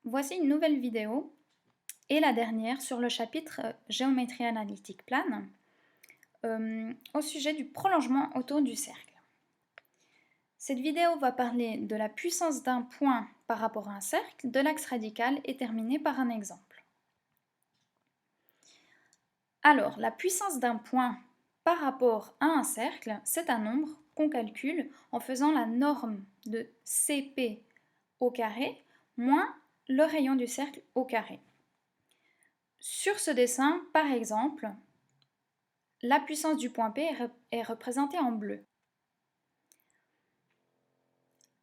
Voici une nouvelle vidéo et la dernière sur le chapitre Géométrie analytique plane au sujet du prolongement autour du cercle. Cette vidéo va parler de la puissance d'un point par rapport à un cercle, de l'axe radical et terminer par un exemple. Alors, la puissance d'un point par rapport à un cercle, c'est un nombre qu'on calcule en faisant la norme de CP au carré moins le rayon du cercle au carré. Sur ce dessin, par exemple, la puissance du point P est représentée en bleu.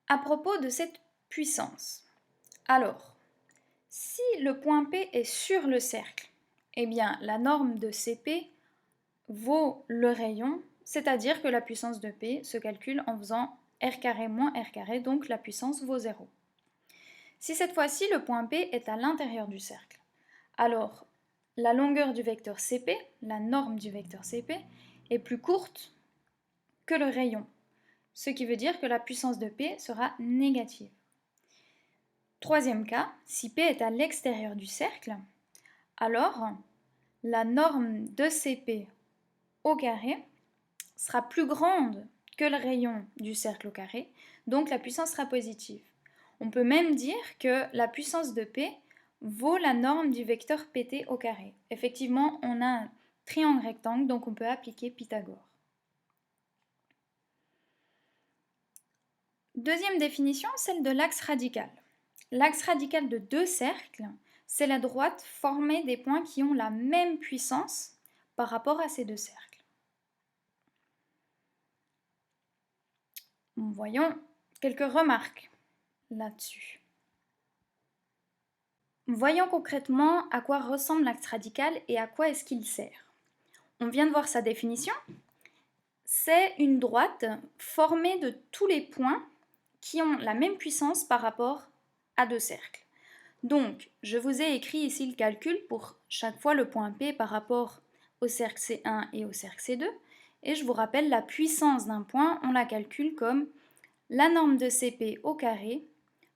À propos de cette puissance, alors, si le point P est sur le cercle, eh bien la norme de CP vaut le rayon, c'est-à-dire que la puissance de P se calcule en faisant r carré moins r carré, donc la puissance vaut 0. Si cette fois-ci le point P est à l'intérieur du cercle, alors la longueur du vecteur CP, la norme du vecteur CP, est plus courte que le rayon, ce qui veut dire que la puissance de P sera négative. Troisième cas, si P est à l'extérieur du cercle, alors la norme de CP au carré sera plus grande que le rayon du cercle au carré, donc la puissance sera positive. On peut même dire que la puissance de P vaut la norme du vecteur PT au carré. Effectivement, on a un triangle rectangle, donc on peut appliquer Pythagore. Deuxième définition, celle de l'axe radical. L'axe radical de deux cercles, c'est la droite formée des points qui ont la même puissance par rapport à ces deux cercles. Voyons quelques remarques là-dessus. Voyons concrètement à quoi ressemble l'axe radical et à quoi est-ce qu'il sert. On vient de voir sa définition. C'est une droite formée de tous les points qui ont la même puissance par rapport à deux cercles. Donc, je vous ai écrit ici le calcul pour chaque fois le point P par rapport au cercle C1 et au cercle C2. Et je vous rappelle, la puissance d'un point, on la calcule comme la norme de CP au carré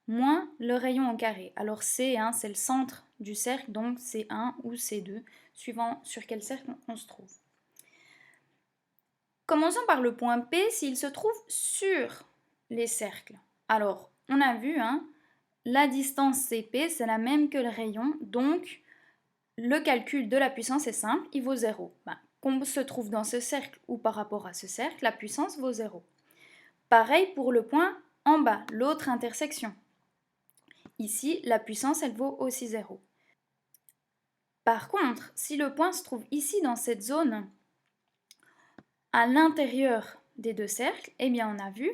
moins le rayon au carré. Alors C1, c'est le centre du cercle, donc C1 ou C2, suivant sur quel cercle on se trouve. Commençons par le point P s'il se trouve sur les cercles. Alors, on a vu, la distance CP, c'est la même que le rayon, donc le calcul de la puissance est simple, il vaut 0. Qu'on se trouve dans ce cercle ou par rapport à ce cercle, la puissance vaut 0. Pareil pour le point en bas, l'autre intersection. Ici, la puissance, elle vaut aussi 0. Par contre, si le point se trouve ici dans cette zone, à l'intérieur des deux cercles, eh bien on a vu,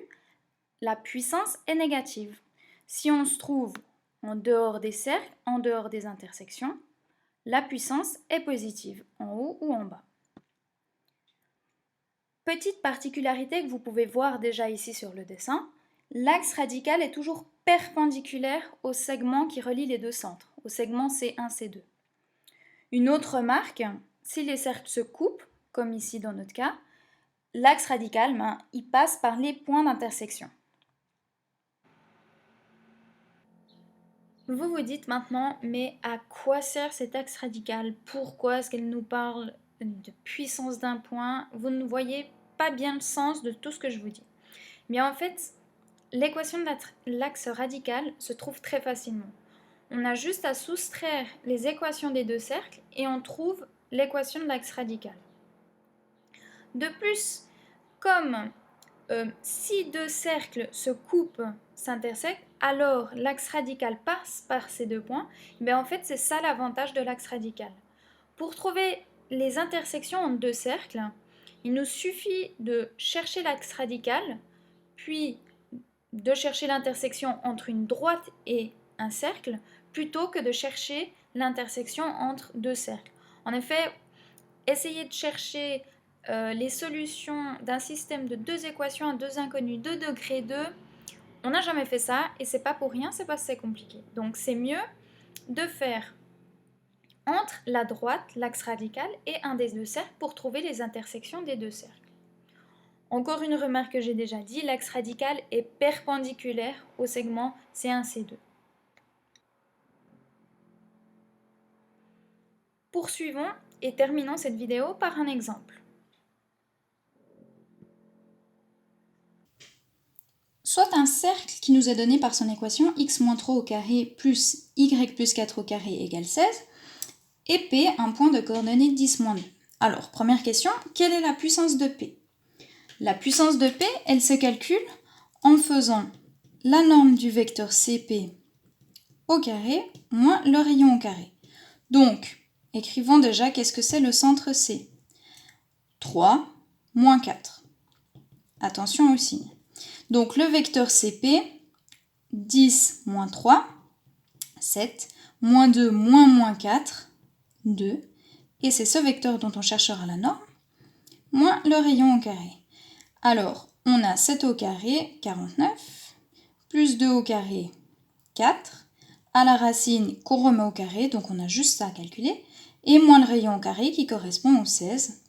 la puissance est négative. Si on se trouve en dehors des cercles, en dehors des intersections, la puissance est positive, en haut ou en bas. Petite particularité que vous pouvez voir déjà ici sur le dessin, l'axe radical est toujours perpendiculaire au segment qui relie les deux centres, au segment C1, C2. Une autre remarque, si les cercles se coupent, comme ici dans notre cas, l'axe radical, il passe par les points d'intersection. Vous vous dites maintenant, mais à quoi sert cet axe radical? Pourquoi est-ce qu'elle nous parle de puissance d'un point? Vous ne voyez pas bien le sens de tout ce que je vous dis. Mais en fait, l'équation de l'axe radical se trouve très facilement. On a juste à soustraire les équations des deux cercles et on trouve l'équation de l'axe radical. De plus, comme si deux cercles se coupent, s'intersectent, alors l'axe radical passe par ces deux points, mais en fait c'est ça l'avantage de l'axe radical. Pour trouver les intersections entre deux cercles, il nous suffit de chercher l'axe radical, puis de chercher l'intersection entre une droite et un cercle, plutôt que de chercher l'intersection entre deux cercles. En effet, essayer de chercher les solutions d'un système de deux équations à deux inconnues de degré 2, on n'a jamais fait ça et c'est pas pour rien, c'est parce que c'est compliqué. Donc c'est mieux de faire entre la droite, l'axe radical, et un des deux cercles pour trouver les intersections des deux cercles. Encore une remarque que j'ai déjà dit, l'axe radical est perpendiculaire au segment C1, C2. poursuivons et terminons cette vidéo par un exemple. Soit un cercle qui nous est donné par son équation x-3 au carré plus y plus 4 au carré égale 16, et P un point de coordonnées 10-2. Alors, première question, quelle est la puissance de P? La puissance de P, elle se calcule en faisant la norme du vecteur CP au carré moins le rayon au carré. Donc, écrivons déjà qu'est-ce que c'est le centre C. 3 moins 4. Attention au signe. Donc le vecteur CP, 10 moins 3, 7, moins 2 moins 4, 2. Et c'est ce vecteur dont on cherchera la norme, moins le rayon au carré. Alors, on a 7 au carré, 49, plus 2 au carré, 4, à la racine qu'on remet au carré, donc on a juste ça à calculer, et moins le rayon au carré qui correspond au 16.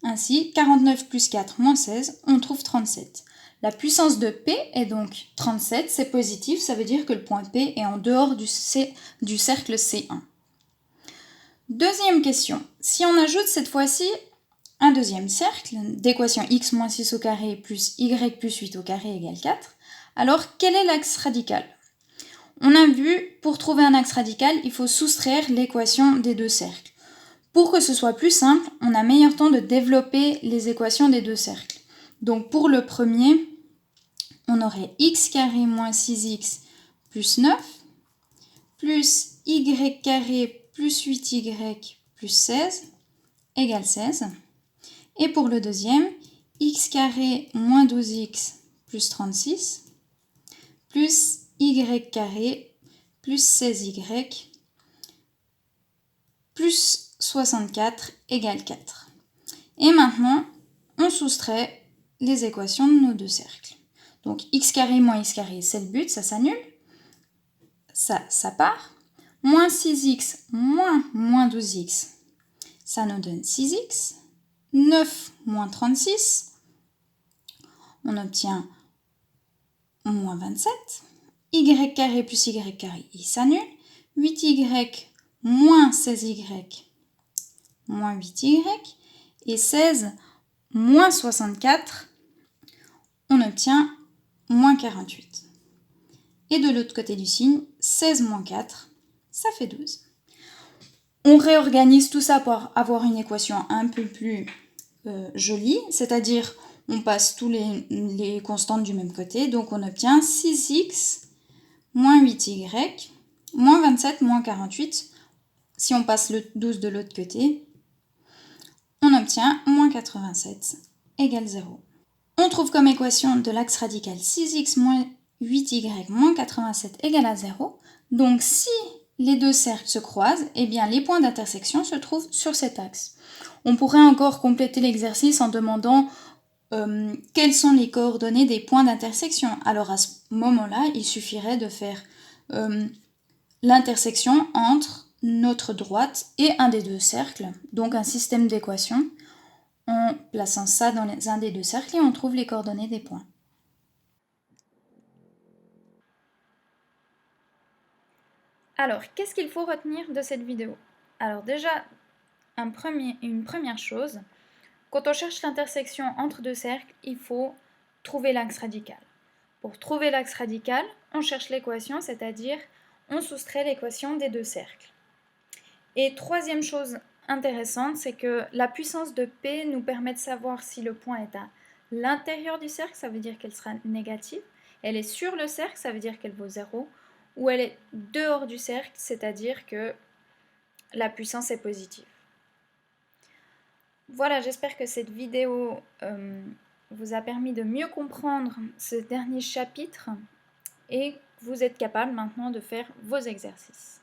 Ainsi, 49 plus 4 moins 16, on trouve 37. La puissance de P est donc 37, c'est positif, ça veut dire que le point P est en dehors du cercle C1. Deuxième question, si on ajoute cette fois-ci un deuxième cercle d'équation x moins 6 au carré plus y plus 8 au carré égale 4, alors quel est l'axe radical? On a vu, pour trouver un axe radical, il faut soustraire l'équation des deux cercles. Pour que ce soit plus simple, on a meilleur temps de développer les équations des deux cercles. Donc pour le premier, on aurait x carré moins 6x plus 9, plus y carré plus 8y plus 16 égale 16. Et pour le deuxième, x carré moins 12x plus 36, plus y carré plus 16y plus 64 égale 4. Et maintenant, on soustrait les équations de nos deux cercles. Donc x carré moins x carré, c'est le but, ça s'annule. Ça part. Moins 6x moins 12x, ça nous donne 6x. 9 moins 36, on obtient moins 27. Y carré plus y carré, il s'annule. 8y moins 16y moins 8y. Et 16 moins 64, on obtient moins 48. Et de l'autre côté du signe, 16 moins 4, ça fait 12. On réorganise tout ça pour avoir une équation un peu plus jolie, c'est-à-dire on passe tous les constantes du même côté, donc on obtient 6x moins 8y moins 27 moins 48. Si on passe le 12 de l'autre côté, on obtient moins 87 égale 0. On trouve comme équation de l'axe radical 6x moins 8y moins 87 égale à 0. Donc si les deux cercles se croisent, eh bien les points d'intersection se trouvent sur cet axe. On pourrait encore compléter l'exercice en demandant quelles sont les coordonnées des points d'intersection. Alors à ce moment-là, il suffirait de faire l'intersection entre notre droite et un des deux cercles, donc un système d'équations, en plaçant ça dans un des deux cercles et on trouve les coordonnées des points. Alors, qu'est-ce qu'il faut retenir de cette vidéo? Alors déjà, une première chose, quand on cherche l'intersection entre deux cercles, il faut trouver l'axe radical. Pour trouver l'axe radical, on cherche l'équation, c'est-à-dire on soustrait l'équation des deux cercles. Et troisième chose intéressante, c'est que la puissance de P nous permet de savoir si le point est à l'intérieur du cercle, ça veut dire qu'elle sera négative. Elle est sur le cercle, ça veut dire qu'elle vaut 0. Ou elle est dehors du cercle, c'est-à-dire que la puissance est positive. Voilà, j'espère que cette vidéo vous a permis de mieux comprendre ce dernier chapitre et que vous êtes capable maintenant de faire vos exercices.